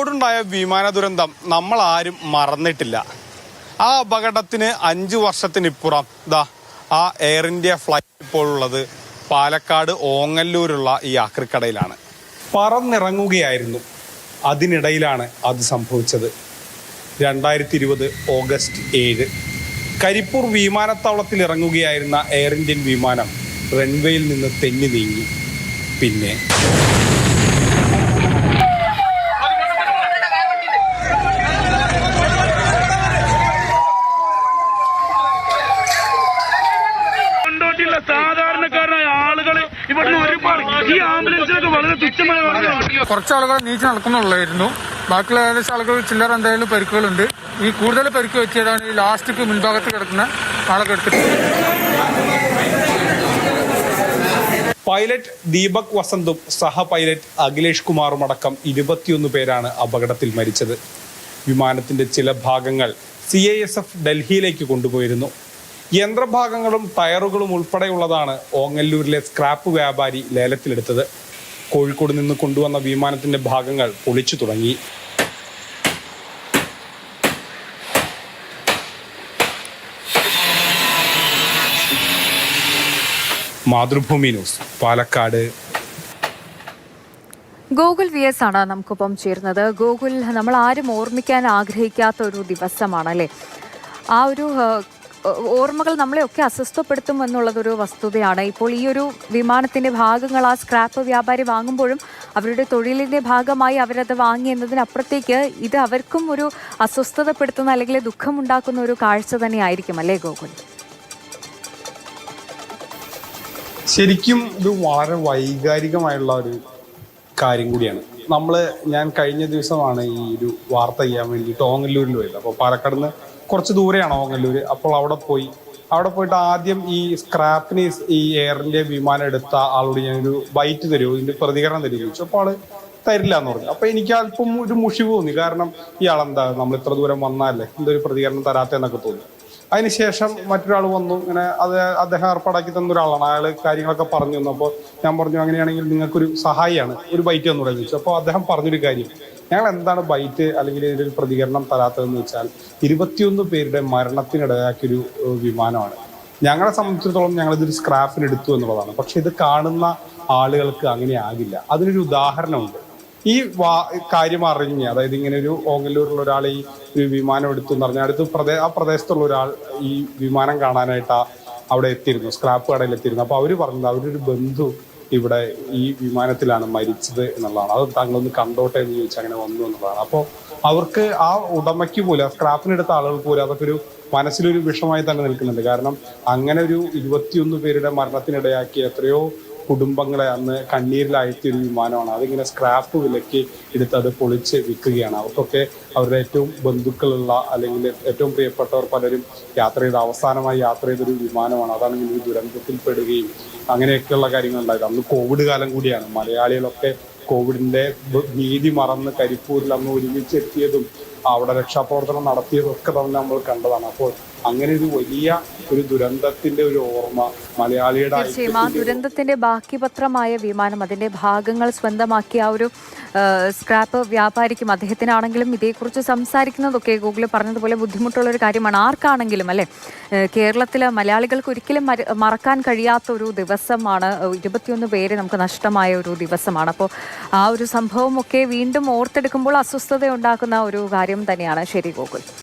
കോഴിക്കോടുണ്ടായ വിമാന ദുരന്തം നമ്മൾ ആരും മറന്നിട്ടില്ല. ആ അപകടത്തിന് 5 വർഷത്തിനിപ്പുറം ആ എയർ ഇന്ത്യ ഫ്ലൈറ്റ് ഇപ്പോഴുള്ളത് പാലക്കാട് ഓങ്ങല്ലൂരുള്ള ഈ ആക്രിക്കടയിലാണ്. പറന്നിറങ്ങുകയായിരുന്നു. അതിനിടയിലാണ് അത് സംഭവിച്ചത്. 2020 ഓഗസ്റ്റ് 7 കരിപ്പൂർ വിമാനത്താവളത്തിൽ ഇറങ്ങുകയായിരുന്ന എയർ ഇന്ത്യൻ വിമാനം റൺവേയിൽ നിന്ന് തെന്നി നീങ്ങി. പിന്നെ സാധാരണക്കാരായ ആളുകൾ ഇവിടുന്ന് ഒരുപാട് ഈ ആംബുലൻസിലൊക്കെ വളരെ തുച്ഛമായ കുറച്ച് ആളുകൾ നീച്ച് നടക്കുന്നുള്ളായിരുന്നു. ബാക്കിയുള്ള ഏകദേശം ആളുകൾ ചില്ലറ എന്തായാലും പരിക്കുകളുണ്ട്. ഈ കൂടുതൽ പരിക്ക് വെച്ചതാണ് ഈ ലാസ്റ്റ് മുൻഭാഗത്ത് കിടക്കുന്ന ആളൊക്കെ എടുത്തിട്ട്. പൈലറ്റ് ദീപക് വസന്തും സഹ പൈലറ്റ് അഖിലേഷ് കുമാറും അടക്കം 21 പേരാണ് അപകടത്തിൽ മരിച്ചത്. വിമാനത്തിന്റെ ചില ഭാഗങ്ങൾ CISF ഡൽഹിയിലേക്ക് കൊണ്ടുപോയിരുന്നു. യന്ത്രഭാഗങ്ങളും ടയറുകളും ഉൾപ്പെടെയുള്ളതാണ് ഓങ്ങല്ലൂരിലെ സ്ക്രാപ്പ് വ്യാപാരി ലേലത്തിലെടുത്തത്. കോഴിക്കോട് നിന്ന് കൊണ്ടുവന്ന വിമാനത്തിന്റെ ഭാഗങ്ങൾ പൊളിച്ചു തുടങ്ങി. മാതൃഭൂമി ന്യൂസ്, പാലക്കാട്. ഗോകുൽ VS ആണ് നമുക്കൊപ്പം ചേരുന്നത്. ഗോകുൽ, നമ്മൾ ആരും ഓർമ്മിക്കാൻ ആഗ്രഹിക്കാത്ത ഒരു ദിവസമാണ് അല്ലേ? ആ ഒരു ഓർമ്മകൾ നമ്മളെയൊക്കെ അസ്വസ്ഥപ്പെടുത്തും എന്നുള്ളതൊരു വസ്തുതയാണ്. ഇപ്പോൾ ഈ ഒരു വിമാനത്തിന്റെ ഭാഗങ്ങൾ ആ സ്ക്രാപ്പ് വ്യാപാരി വാങ്ങുമ്പോഴും അവരുടെ തൊഴിലിന്റെ ഭാഗമായി അവരത് വാങ്ങി എന്നതിനപ്പുറത്തേക്ക് ഇത് അവർക്കും ഒരു അസ്വസ്ഥതപ്പെടുത്തുന്ന അല്ലെങ്കിൽ ദുഃഖമുണ്ടാക്കുന്ന ഒരു കാഴ്ച തന്നെ ആയിരിക്കും അല്ലേ ഗോകുൽ? ശരിക്കും ഇത് വളരെ വൈകാരികമായുള്ള ഒരു കാര്യം കൂടിയാണ്. ഞാൻ കഴിഞ്ഞ ദിവസമാണ് ഈ ഒരു വാർത്ത ചെയ്യാൻ വേണ്ടിയിട്ട് ഓങ്ങല്ലൂരിൽ പോയത്. അപ്പോൾ പാലക്കാട് നിന്ന് കുറച്ച് ദൂരെയാണ് ഓങ്ങല്ലൂര്. അപ്പോൾ അവിടെ പോയിട്ട് ആദ്യം ഈ സ്ക്രാപ്പിന് ഈ എയർ ഇന്ത്യ വിമാനം എടുത്ത ആളോട് ഞാനൊരു ബൈറ്റ് തരുമോ, ഇതിന്റെ പ്രതികരണം തരുമോ ചോദിച്ചു. അപ്പോൾ ആള് തരില്ല എന്ന് പറഞ്ഞു. അപ്പൊ എനിക്ക് അല്പം ഒരു മുഷിവ് തോന്നി. കാരണം ഇയാളെന്താ, നമ്മൾ ഇത്ര ദൂരം വന്നാലേ എന്തൊരു പ്രതികരണം തരാത്തെന്നൊക്കെ തോന്നി. അതിനുശേഷം മറ്റൊരാൾ വന്നു. ഇങ്ങനെ അദ്ദേഹം ഏർപ്പാടാക്കി തന്ന ഒരാളാണ്. അയാൾ കാര്യങ്ങളൊക്കെ പറഞ്ഞു തന്നു. അപ്പോൾ ഞാൻ പറഞ്ഞു, അങ്ങനെയാണെങ്കിൽ നിങ്ങൾക്കൊരു സഹായിയാണ്, ഒരു ബൈറ്റ് തന്നൂടെ ചോദിച്ചു. അപ്പോൾ അദ്ദേഹം പറഞ്ഞൊരു കാര്യം, ഞങ്ങൾ എന്താണ് ബൈറ്റ് അല്ലെങ്കിൽ ഇതിനൊരു പ്രതികരണം തരാത്തതെന്ന് വെച്ചാൽ 21 പേരുടെ മരണത്തിനിടയാക്കിയൊരു വിമാനമാണ്. ഞങ്ങളെ സംബന്ധിച്ചിടത്തോളം ഞങ്ങളിതൊരു സ്ക്രാപ്പിന് എടുത്തു എന്നുള്ളതാണ്. പക്ഷെ ഇത് കാണുന്ന ആളുകൾക്ക് അങ്ങനെ ആകില്ല. അതിനൊരു ഉദാഹരണമുണ്ട്. ഈ കാര്യം അറിഞ്ഞ്, അതായത് ഇങ്ങനെ ഒരു ഓങ്ങല്ലൂരിലുള്ള ഒരാൾ ഈ ഒരു വിമാനം എടുത്തു എന്ന് പറഞ്ഞാൽ ആ പ്രദേശത്തുള്ള ഒരാൾ ഈ വിമാനം കാണാനായിട്ട് അവിടെ എത്തിയിരുന്നു, സ്ക്രാപ്പ് കടയിൽ എത്തിയിരുന്നു. അപ്പോൾ അവർ പറഞ്ഞത് അവരൊരു ബന്ധു ഇവിടെ ഈ വിമാനത്തിലാണ് മരിച്ചത് എന്നുള്ളതാണ്. അത് താങ്കളൊന്ന് കണ്ടോട്ടെ എന്ന് ചോദിച്ചാൽ അങ്ങനെ വന്നു എന്നുള്ളതാണ്. അപ്പോൾ അവർക്ക് ആ ഉടമയ്ക്ക് പോലും, ആ സ്ക്രാപ്പിനെടുത്ത ആളുകൾക്ക് പോലും അതൊക്കെ ഒരു മനസ്സിലൊരു വിഷമായി തന്നെ നിൽക്കുന്നുണ്ട്. കാരണം അങ്ങനെ ഒരു 21 പേരുടെ മരണത്തിനിടയാക്കി എത്രയോ കുടുംബങ്ങളെ അന്ന് കണ്ണീരിലാഴ്ത്തിയ ഒരു വിമാനമാണ്. അതിങ്ങനെ സ്ക്രാപ്പ് വിലക്ക് എടുത്ത് അത് പൊളിച്ച് വിൽക്കുകയാണ്. അവർക്കൊക്കെ അവരുടെ ഏറ്റവും ബന്ധുക്കളുള്ള അല്ലെങ്കിൽ ഏറ്റവും പ്രിയപ്പെട്ടവർ പലരും അവസാനമായി യാത്ര ചെയ്തൊരു വിമാനമാണ്. അതാണെങ്കിൽ ഒരു ദുരന്തത്തിൽപ്പെടുകയും അങ്ങനെയൊക്കെയുള്ള കാര്യങ്ങൾ ഉണ്ടായത്. അന്ന് കോവിഡ് കാലം കൂടിയാണ്. മലയാളികളൊക്കെ കോവിഡിന്റെ ഭീതി മറന്ന് കരിപ്പൂരിൽ അന്ന് ഒരുമിച്ചെത്തിയതും അവിടെ രക്ഷാപ്രവർത്തനം നടത്തിയതും ഒക്കെ തന്നെ നമ്മൾ കണ്ടതാണ്. അപ്പോൾ അങ്ങനെ ഒരു വലിയ ഒരു ദുരന്തത്തിന്റെ ഒരു ഓർമ്മ മലയാളിയുടെ. തീർച്ചയായും ആ ദുരന്തത്തിന്റെ ബാക്കി പത്രമായ വിമാനം, അതിന്റെ ഭാഗങ്ങൾ സ്വന്തമാക്കിയ ആ ഒരു സ്ക്രാപ്പ് വ്യാപാരിക്കും അദ്ദേഹത്തിനാണെങ്കിലും ഇതേക്കുറിച്ച് സംസാരിക്കുന്നതൊക്കെ ഗൂഗിൾ പറഞ്ഞതുപോലെ ബുദ്ധിമുട്ടുള്ള ഒരു കാര്യമാണ് ആർക്കാണെങ്കിലും അല്ലെ. കേരളത്തിലെ മലയാളികൾക്ക് ഒരിക്കലും മറക്കാൻ കഴിയാത്ത ഒരു ദിവസമാണ്. 21 പേര് നമുക്ക് നഷ്ടമായ ഒരു ദിവസമാണ്. അപ്പോൾ ആ ഒരു സംഭവമൊക്കെ വീണ്ടും ഓർത്തെടുക്കുമ്പോൾ അസ്വസ്ഥത ഉണ്ടാക്കുന്ന ഒരു കാര്യം തന്നെയാണ്. ശരി ഗോകുൽ.